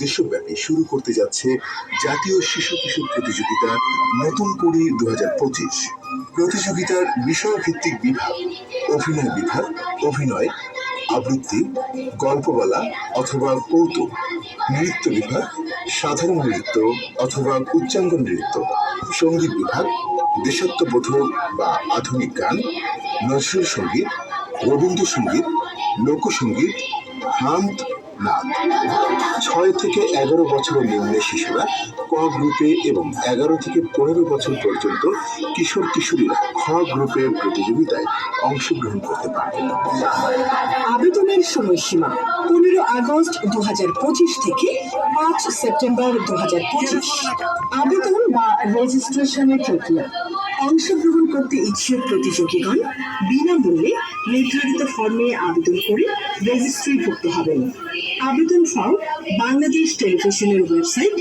দেশব্যাপী শুরু করতে যাচ্ছে জাতীয় শিশু কিশোর প্রতিযোগিতা নতুন কুড়ি 2025। প্রতিযোগিতার বিষয়ভিত্তিক বিভাগ: অভিনয় বিভাগ, অভিনয়, আবৃত্তি, গল্প বলা অথবা কৌতুক; নৃত্য বিভাগ, সাধারণ নৃত্য অথবা উচ্চাঙ্গ নৃত্য; সঙ্গীত বিভাগ, দেশাত্মবোধক বা আধুনিক গান, নজরুল সঙ্গীত, রবীন্দ্রসঙ্গীত, লোকসঙ্গীত, হামদ, নাচ। 6 থেকে 11 বছরের নিম্নে শিশুরা ক গ্রুপে এবং 11 থেকে 15 বছর পর্যন্ত কিশোর কিশোরীরা খ গ্রুপের প্রতিযোগিতায় অংশগ্রহণ করতে পারবেন। আবেদনের সময়সীমা 15 আগস্ট 2025 থেকে 5 সেপ্টেম্বর 2025। আবেদন বা রেজিস্ট্রেশনের প্রক্রিয়া: অংশগ্রহণ করতে ইচ্ছুক প্রতিযোগীগণ বিনামূল্যে নির্ধারিত ফর্মে আবেদন করে রেজিস্ট্রিভুক্ত হবেন। আবেদন ফর্ম বাংলাদেশ টেলিভিশনের ওয়েবসাইট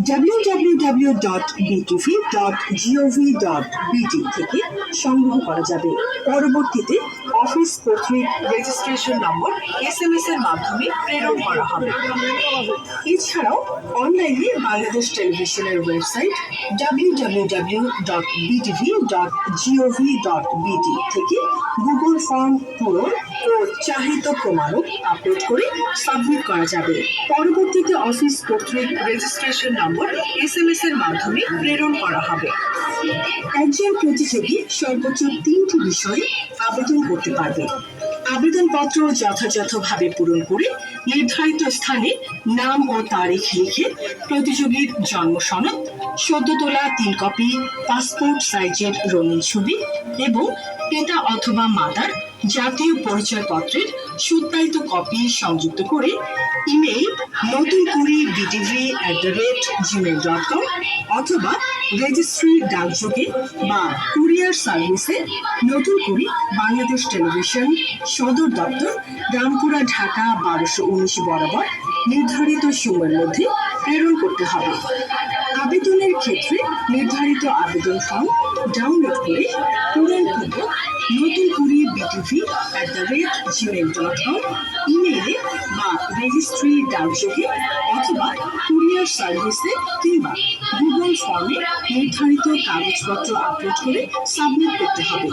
www.btv.gov.bt থেকে সংগ্রহ করা যাবে। পরবর্তীতে অফিস কর্তৃক রেজিস্ট্রেশন নম্বর SMS এর মাধ্যমে প্রেরণ করা হবে। এছাড়াও অনলাইনে বাংলাদেশ টেলিভিশনের ওয়েবসাইট www.btv.gov.bt থেকে গুগল ফর্ম পূরণ ও চাহিত প্রমাণক আপলোড করে সাবমিট করা যাবে। পরবর্তীতে অফিস কর্তৃক রেজিস্ট্রেশন নম্বর SMS এর মাধ্যমে প্রেরণ করা হবে। একজন প্রতিযোগী সর্বোচ্চ 3টি বিষয়ে আবেদন করতে পারবে। আবেদনপত্র যথাযথভাবে পূরণ করে নির্ধারিত স্থানে নাম ও তারিখ লিখে প্রতিযোগীর জন্ম সনদ, সদ্য তোলা 3 কপি পাসপোর্ট সাইজের রঙিন ছবি এবং পিতা অথবা মাতার জাতীয় পরিচয়পত্রের সত্যায়িত কপি সংযুক্ত করে ইমেইল notunkuribtv@gmail.com অথবা রেজিস্ট্রি ডাকযোগে বা কুরিয়ার সার্ভিসে নতুন কুড়ি বাংলাদেশ টেলিভিশন সদর দপ্তর, রামপুরা, ঢাকা 1219 বরাবর নির্ধারিত সময়ের মধ্যে প্রেরণ করতে হবে। আবেদনের ক্ষেত্রে নির্ধারিত আবেদন ফর্ম ডাউনলোড করে পূরণপূর্বক notunkuribtv@gmail.com ইমেইলে বা রেজিস্ট্রি ডাকযোগে অথবা কুরিয়ার সার্ভিসে কিংবা গুগল ফর্মে নির্ধারিত কাগজপত্র আপলোড করে সাবমিট করতে হবে।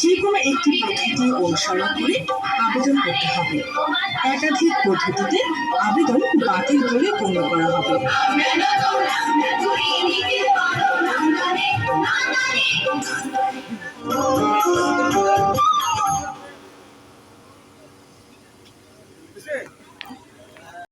যে কোনো একটি পদ্ধতি অনুসরণ করে আবেদন করতে হবে। একাধিক পদ্ধতিতে আবেদন বাতিল বলে গণ্য করা হবে।